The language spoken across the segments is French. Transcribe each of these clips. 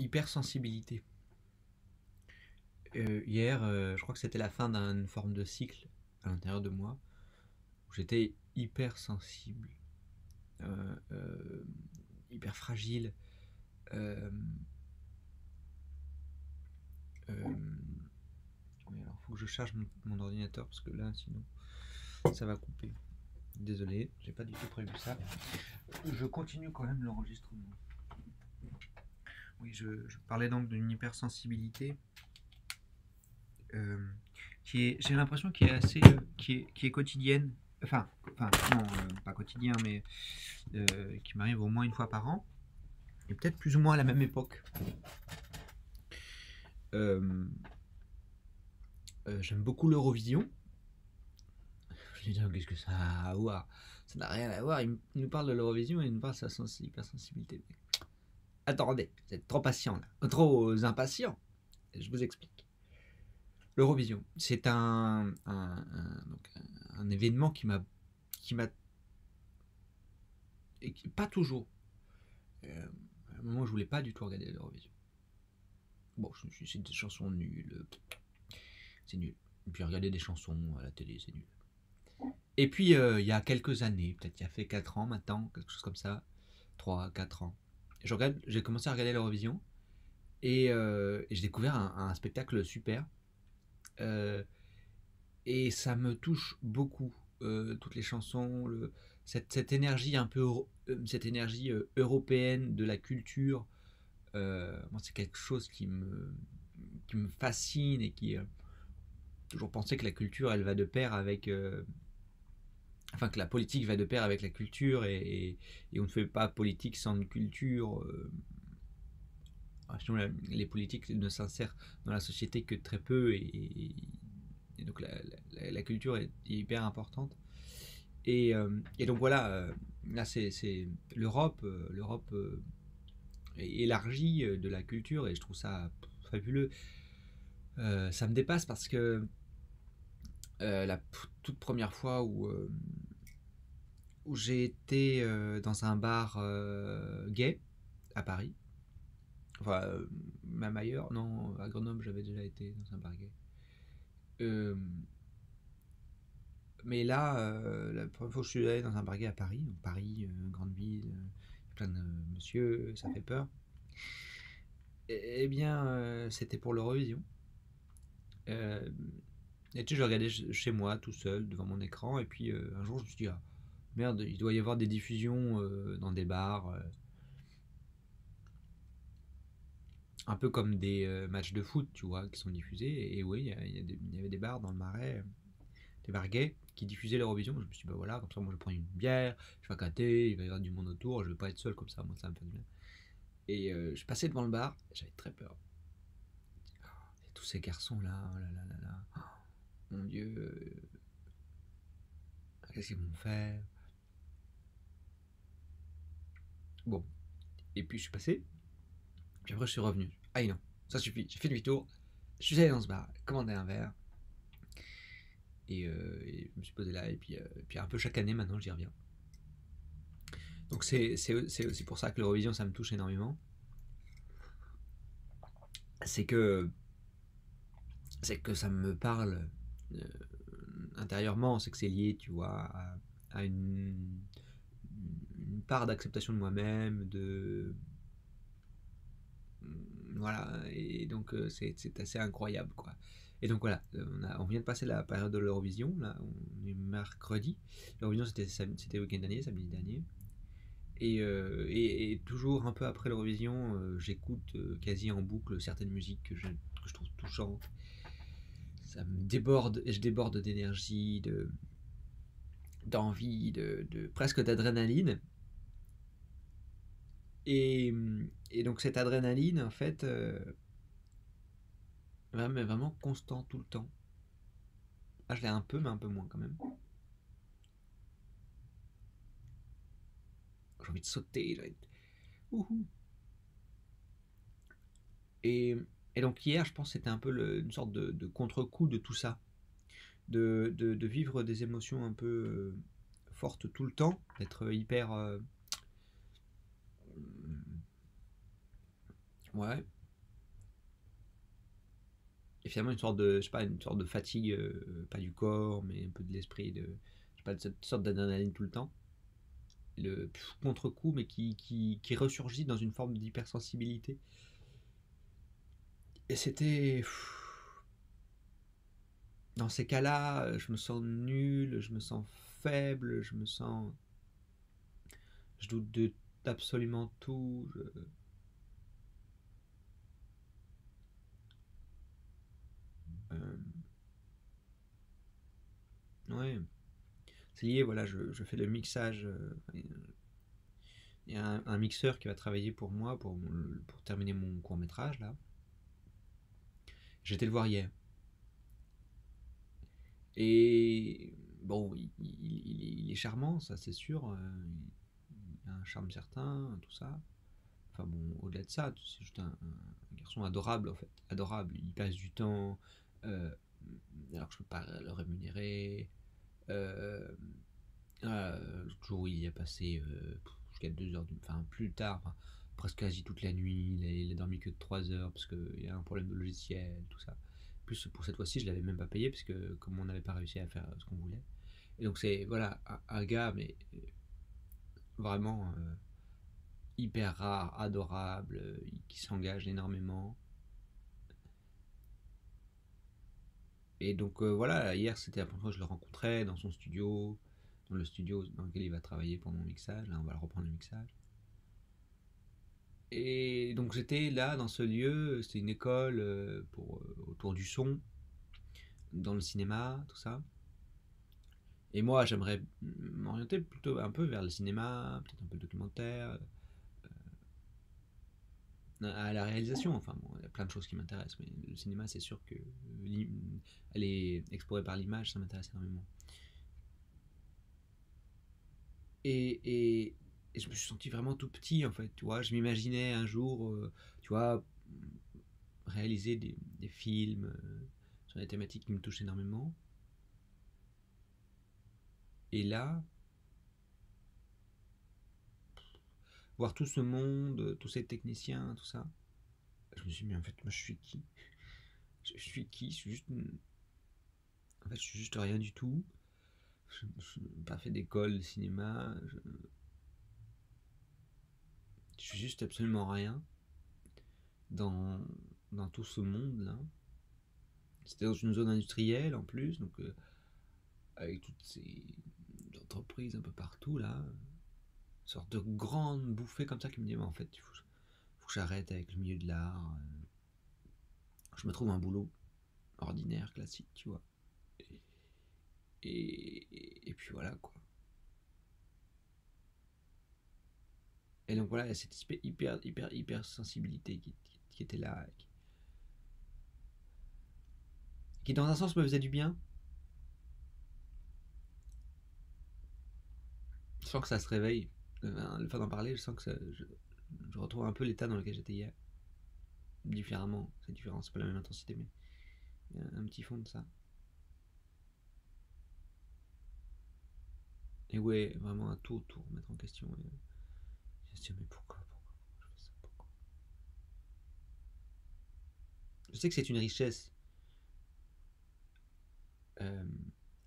Hypersensibilité. Hier, je crois que c'était la fin d'une forme de cycle à l'intérieur de moi, où j'étais hyper sensible, euh, euh, hyper fragile. Euh, euh, oui, alors faut que je charge mon ordinateur parce que là, sinon, ça va couper. Désolé, j'ai pas du tout prévu ça. Je continue quand même l'enregistrement. Oui, je parlais donc d'une hypersensibilité euh, j'ai l'impression qui est assez, qui est quotidienne. Enfin, non, pas quotidien, mais qui m'arrive au moins une fois par an, et peut-être plus ou moins à la même époque. Euh, J'aime beaucoup l'Eurovision. Je me dis, qu'est-ce que ça a à voir? Ça n'a rien à voir. Il nous parle de l'Eurovision et il nous parle de sa hypersensibilité. Attendez, vous êtes trop patient là, trop impatient. Je vous explique. L'Eurovision, c'est donc un événement qui m'a pas toujours. À un moment, je voulais pas du tout regarder l'Eurovision. Bon, je me suis dit, c'est des chansons nulles. C'est nul. Et puis regarder des chansons à la télé, c'est nul. Et puis, il y a quelques années, peut-être il y a fait 4 ans maintenant, quelque chose comme ça, 3 4 ans, j'ai commencé à regarder l'Eurovision et j'ai découvert un spectacle super. Euh, et ça me touche beaucoup, toutes les chansons, cette énergie un peu, cette énergie européenne de la culture. Moi, c'est quelque chose qui me fascine et qui toujours pensé que la culture, elle va de pair avec, enfin que la politique va de pair avec la culture et on ne fait pas politique sans une culture. Sinon, les politiques ne s'insèrent dans la société que très peu et donc la culture est hyper importante. Et donc voilà, là c'est l'Europe élargie de la culture et je trouve ça fabuleux. Ça me dépasse parce que la toute première fois où j'ai été dans un bar gay à Paris, enfin même ailleurs, non, à Grenoble j'avais déjà été dans un bar gay. Euh, mais là, la première fois que je suis allé dans un bar gay à Paris, donc Paris, grande ville, plein de monsieur, ça fait peur. Eh bien, c'était pour l'Eurovision. Euh, et tu sais, je regardais chez moi tout seul devant mon écran, et puis un jour je me suis dit, ah, merde, il doit y avoir des diffusions dans des bars, un peu comme des matchs de foot, tu vois, qui sont diffusés. Et oui, il y avait des bars dans le Marais, des bars gays, qui diffusaient l'Eurovision. Je me suis dit, bah voilà, comme ça, moi je prends une bière, je vais gratter, il va y avoir du monde autour, je vais pas être seul comme ça, moi ça me fait du bien. Et je passais devant le bar, j'avais très peur. Et tous ces garçons là, oh là là là là, oh, mon Dieu, qu'est-ce qu'ils vont faire? Bon, et puis je suis passé, puis après je suis revenu. Ah non, ça suffit, j'ai fait demi-tour, je suis allé dans ce bar, commandé un verre, et je me suis posé là, et puis un peu chaque année maintenant j'y reviens. Donc c'est aussi pour ça que l'Eurovision ça me touche énormément. C'est que, c'est que ça me parle euh, intérieurement, c'est que c'est lié, tu vois, à une part d'acceptation de moi-même, voilà, et donc c'est assez incroyable, quoi. Et donc voilà, on vient de passer la période de l'Eurovision, là, on est mercredi. L'Eurovision c'était le week-end dernier, samedi dernier. Et toujours un peu après l'Eurovision, j'écoute quasi en boucle certaines musiques que je trouve touchantes. Ça me déborde, et je déborde d'énergie, d'envie, presque d'adrénaline. Et, et donc cette adrénaline, en fait, vraiment constant tout le temps. Ah, je l'ai un peu, mais un peu moins quand même. J'ai envie de sauter, j'ai envie de... Ouhou. Et, et donc hier, je pense que c'était un peu une sorte de contre-coup de tout ça. De vivre des émotions un peu fortes tout le temps, d'être hyper... ouais. Et finalement, une sorte de, je sais pas, une sorte de fatigue, pas du corps, mais un peu de l'esprit, je sais pas, de cette sorte d'adrénaline tout le temps. Le contre-coup, mais qui ressurgit dans une forme d'hypersensibilité. Et c'était. Dans ces cas-là, je me sens nul, je me sens faible, je me sens. Je doute d'absolument tout. Euh, ouais. C'est lié, voilà, je fais le mixage. Il y a un mixeur qui va travailler pour moi pour terminer mon court métrage là. J'étais le voir hier. Et bon, il est charmant, ça c'est sûr. Il a un charme certain, tout ça. Enfin bon, au-delà de ça, c'est juste un garçon adorable en fait. Adorable. Il passe du temps euh, alors que je peux pas le rémunérer. Euh, le jour où il y a passé jusqu'à 2 heures, enfin plus tard, enfin, presque quasi toute la nuit. Il a dormi que 3 heures parce qu'il y a un problème de logiciel, tout ça. Plus pour cette fois-ci, je l'avais même pas payé parce que comme on n'avait pas réussi à faire ce qu'on voulait. Et donc c'est voilà un gars mais vraiment hyper rare, adorable, qui s'engage énormément. Et donc voilà, hier c'était la première fois que je le rencontrais dans son studio, dans le studio dans lequel il va travailler pour mon mixage. Là, on va le reprendre le mixage. Et donc j'étais là dans ce lieu, c'était une école autour du son, dans le cinéma, tout ça. Et moi j'aimerais m'orienter plutôt un peu vers le cinéma, peut-être un peu de documentaire, à la réalisation. Enfin bon, il y a plein de choses qui m'intéressent, mais le cinéma c'est sûr que aller explorer par l'image ça m'intéresse énormément. Et, et je me suis senti vraiment tout petit en fait, tu vois. Je m'imaginais un jour, tu vois, réaliser des films sur des thématiques qui me touchent énormément. Et là, voir tout ce monde, tous ces techniciens, tout ça, je me suis dit, mais en fait, moi je suis qui? Je suis qui? Je suis juste. En fait, je suis juste rien du tout. Je n'ai pas fait d'école de cinéma. Je suis juste absolument rien dans, dans tout ce monde-là. C'était dans une zone industrielle en plus, donc avec toutes ces entreprises un peu partout là, une sorte de grande bouffée comme ça qui me dit mais en fait faut que j'arrête avec le milieu de l'art, je me trouve un boulot ordinaire, classique, tu vois. Et puis voilà quoi. Et donc voilà, il y a cette hyper sensibilité qui était là, qui dans un sens me faisait du bien. Je sens que ça se réveille. Le fait d'en parler, je sens que je retrouve un peu l'état dans lequel j'étais hier. Différemment, c'est différent, c'est pas la même intensité, mais il y a un petit fond de ça. Et ouais, vraiment un tout remettre en question. Et je me suis dit, mais pourquoi je fais ça, pourquoi? Je sais que c'est une richesse, euh,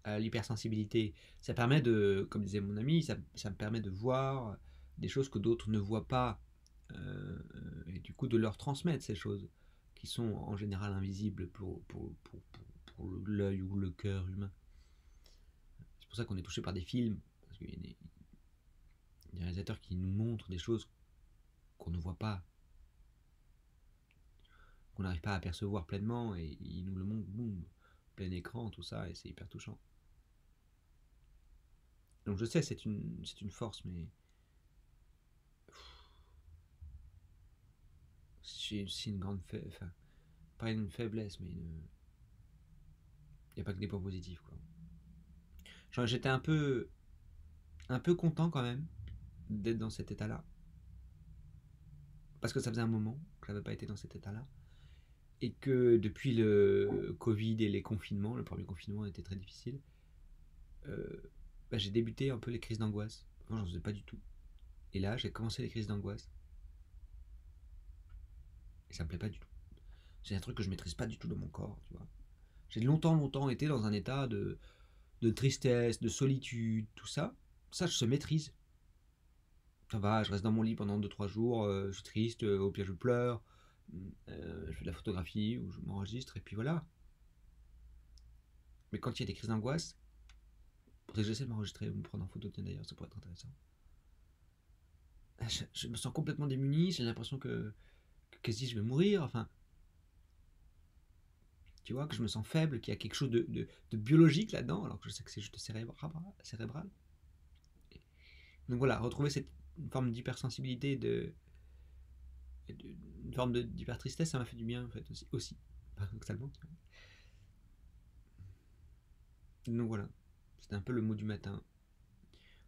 à l'hypersensibilité. Ça permet de, comme disait mon ami, ça me permet de voir des choses que d'autres ne voient pas. Et du coup de leur transmettre ces choses qui sont en général invisibles pour l'œil ou le cœur humain. C'est pour ça qu'on est touché par des films, parce qu'il y a des réalisateurs qui nous montrent des choses qu'on ne voit pas, qu'on n'arrive pas à percevoir pleinement, et ils nous le montrent, boum, plein écran, tout ça, et c'est hyper touchant. Donc je sais, c'est une force, mais c'est une grande faiblesse, enfin, pas une faiblesse, mais il n'y a pas que des points positifs, quoi. Genre, j'étais un peu content quand même d'être dans cet état-là, parce que ça faisait un moment que je n'avais pas été dans cet état-là, et que depuis le Covid et les confinements, le premier confinement était très difficile, euh, bah, j'ai débuté un peu les crises d'angoisse. Avant, j'en faisais pas du tout. Et là, j'ai commencé les crises d'angoisse, et ça me plaît pas du tout. C'est un truc que je maîtrise pas du tout dans mon corps, tu vois. J'ai longtemps été dans un état de tristesse, de solitude, tout ça. Ça, je se maîtrise. Ça va, je reste dans mon lit pendant 2 3 jours, je suis triste, au pire je pleure, je fais de la photographie ou je m'enregistre et puis voilà. Mais quand il y a des crises d'angoisse, faudrait que j'essaie de m'enregistrer ou me prendre en photo, tiens d'ailleurs, ça pourrait être intéressant. Je me sens complètement démuni, j'ai l'impression que quasi je vais mourir, enfin, tu vois, que je me sens faible, qu'il y a quelque chose de biologique là-dedans, alors que je sais que c'est juste cérébral. Donc voilà, retrouver cette forme d'hypersensibilité, une forme d'hyper-tristesse, ça m'a fait du bien en fait aussi paradoxalement. Donc voilà, c'était un peu le mot du matin,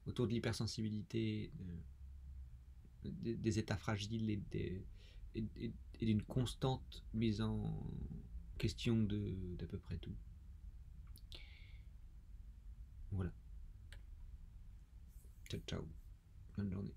autour de l'hypersensibilité, des états fragiles et d'une constante mise en question d'à peu près tout. Voilà. Ciao, ciao. Bonne journée.